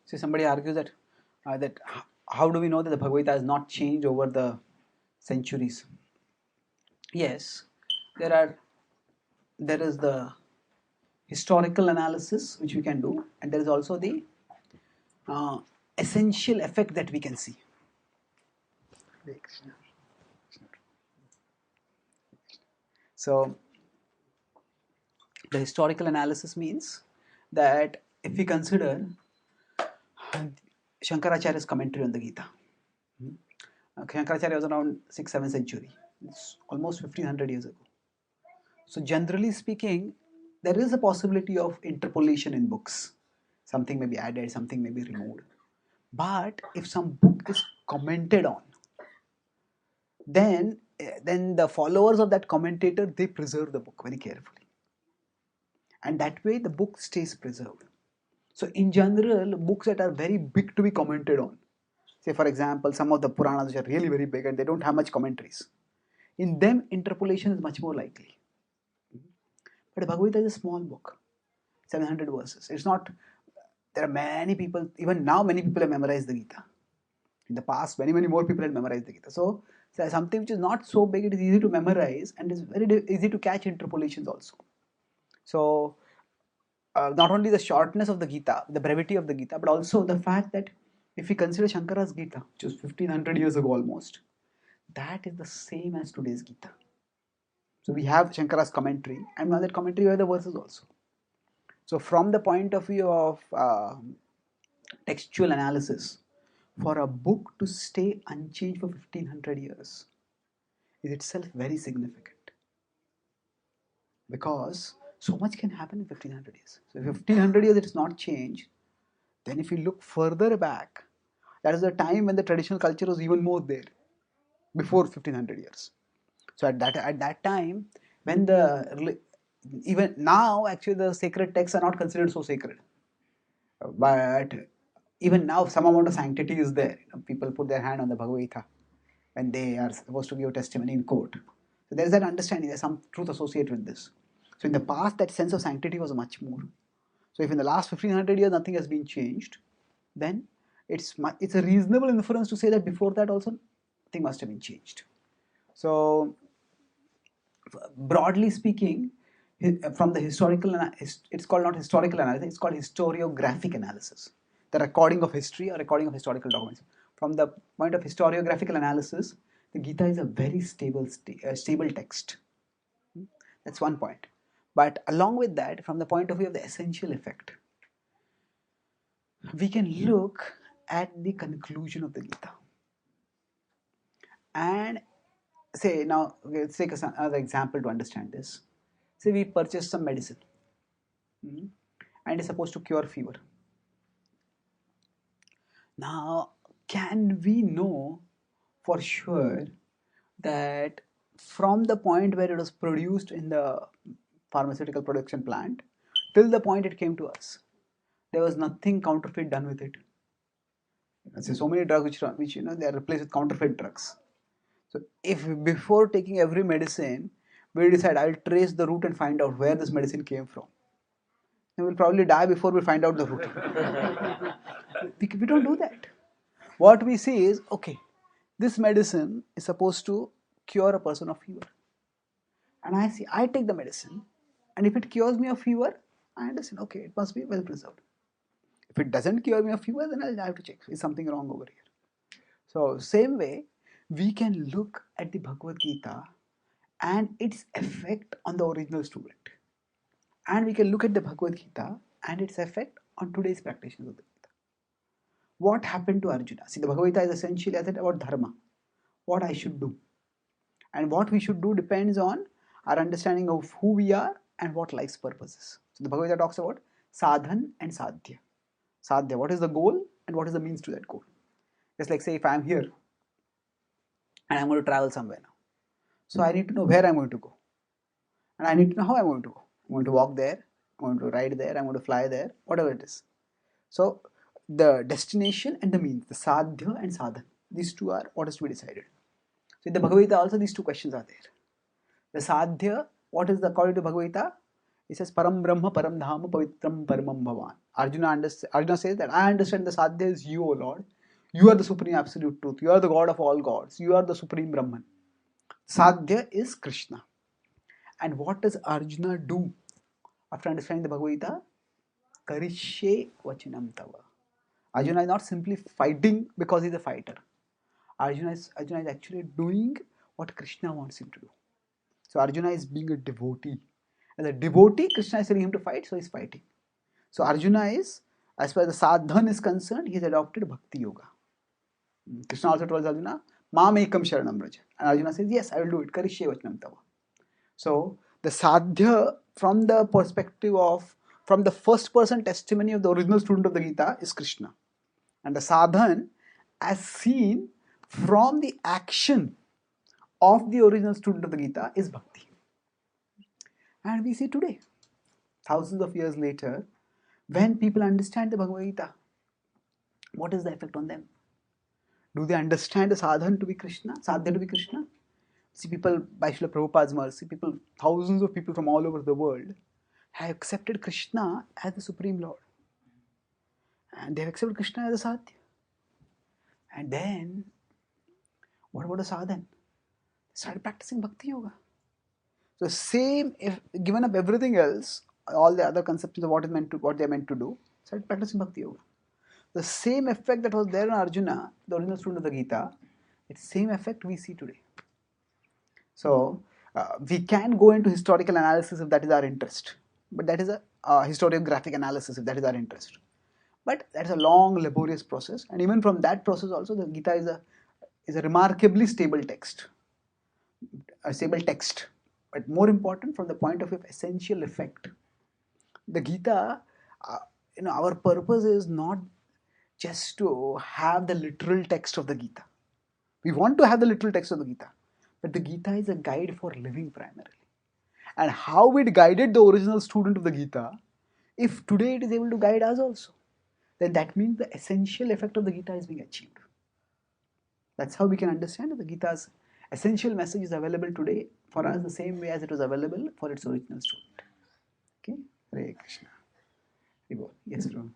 See, somebody argues that how do we know that the Bhagavad Gita has not changed over the centuries? Yes, there is the historical analysis which we can do, and there is also the essential effect that we can see. So, the historical analysis means that if we consider Shankaracharya's commentary on the Gita, Shankaracharya was around 6th-7th century. It's almost 1500 years ago. So generally speaking, there is a possibility of interpolation in books. Something may be added, something may be removed. But if some book is commented on, then the followers of that commentator, they preserve the book very carefully. And that way the book stays preserved. So in general, books that are very big to be commented on, say for example, some of the Puranas which are really very big and they don't have much commentaries, in them interpolation is much more likely. But Bhagavad Gita is a small book, 700 verses. It's not, there are many people, even now many people have memorized the Gita. In the past, many more people have memorized the Gita. So something which is not so big, it is easy to memorize and it's very easy to catch interpolations also. So not only the shortness of the Gita, the brevity of the Gita, but also the fact that if we consider Shankara's Gita, which was 1500 years ago almost, that is the same as today's Gita. So we have Shankara's commentary, and on that commentary we have the verses also. So from the point of view of textual analysis, for a book to stay unchanged for 1500 years is itself very significant, because so much can happen in 1500 years. So if 1500 years it is not changed, then if you look further back, that is the time when the traditional culture was even more there, before 1500 years. So at that time, when even now actually the sacred texts are not considered so sacred, but even now some amount of sanctity is there. People put their hand on the Bhagavad Gita when they are supposed to give testimony in court. So there is that understanding, there's some truth associated with this. So in the past, that sense of sanctity was much more. So if in the last 1500 years nothing has been changed, then it's a reasonable inference to say that before that also nothing must have been changed. So broadly speaking, from the historical, it's called not historical analysis, it's called historiographic analysis. The recording of history or recording of historical documents. From the point of historiographical analysis, the Gita is a very stable text. That's one point. But along with that, from the point of view of the essential effect, we can look at the conclusion of the Gita. And say, now let's take another example to understand this. Say we purchase some medicine and it's supposed to cure fever. Now, can we know for sure that from the point where it was produced in the pharmaceutical production plant till the point it came to us, there was nothing counterfeit done with it? See, so many drugs which they are replaced with counterfeit drugs. So if before taking every medicine we decide I'll trace the root and find out where this medicine came from, then we'll probably die before we find out the root. We don't do that. What we see is, okay, this medicine is supposed to cure a person of fever, and I take the medicine, and if it cures me of fever, I understand, okay, it must be well preserved. If it doesn't cure me of fever, then I'll have to check, is something wrong over here? So same way, we can look at the Bhagavad Gita and its effect on the original student, and we can look at the Bhagavad Gita and its effect on today's practitioners of the Gita. What happened to Arjuna? See, the Bhagavad Gita is essentially, I said, about dharma, what I should do, and what we should do depends on our understanding of who we are and what life's purpose is. So the Bhagavad Gita talks about sadhan and sadhya. Sadhya, what is the goal and what is the means to that goal? Just like, say, if I am here and I'm going to travel somewhere now, so I need to know where I'm going to go, and I need to know how I'm going to go. I'm going to walk there, I'm going to ride there, I'm going to fly there, whatever it is. So the destination and the means, the sadhya and sadhan, these two are what is to be decided. So in the Bhagavad Gita also these two questions are there. The sadhya, what is according to Bhagavad Gita, He says, Param Brahma, Param Dhama, Pavitram, Paramam Bhavan. Arjuna says that I understand the sadhya is you, O Lord. You are the supreme absolute truth. You are the God of all gods. You are the supreme Brahman. Sadhya is Krishna. And what does Arjuna do after understanding the Bhagavad Gita? Karishye vachanam tava. Arjuna is not simply fighting because he's a fighter. Arjuna is actually doing what Krishna wants him to do. So Arjuna is being a devotee. As a devotee, Krishna is telling him to fight, so he's fighting. So Arjuna is, as far as the sadhan is concerned, he has adopted Bhakti Yoga. Krishna also tells Arjuna, Mam ekam sharanam braja. And Arjuna says, yes, I will do it. Karishye vachanam tava. So the sadhya from the perspective of, from the first person testimony of the original student of the Gita is Krishna. And the sadhan as seen from the action of the original student of the Gita is Bhakti. And we see today, thousands of years later, when people understand the Bhagavad Gita, what is the effect on them? Do they understand the sadhan to be Krishna, sadhya to be Krishna? See, people, by Srila Prabhupada's mercy, people, thousands of people from all over the world have accepted Krishna as the Supreme Lord. And they have accepted Krishna as a sadhya. And then, what about the sadhan? They started practicing Bhakti Yoga. So same, if given up everything else, all the other conceptions of what they are meant to do, started practicing Bhakti Yoga. The same effect that was there in Arjuna, the original student of the Gita, it's the same effect we see today. So we can go into historical analysis if that is our interest, but that is a historiographic analysis if that is our interest. But that is a long, laborious process, and even from that process also, the Gita is a remarkably stable text. A stable text, but more important from the point of view of essential effect. The Gita, our purpose is not just to have the literal text of the Gita. We want to have the literal text of the Gita, but the Gita is a guide for living primarily. And how it guided the original student of the Gita, if today it is able to guide us also, then that means the essential effect of the Gita is being achieved. That's how we can understand that the Gita's essential message is available today for us the same way as it was available for its original student. Okay? Hare Krishna. Yes, bro.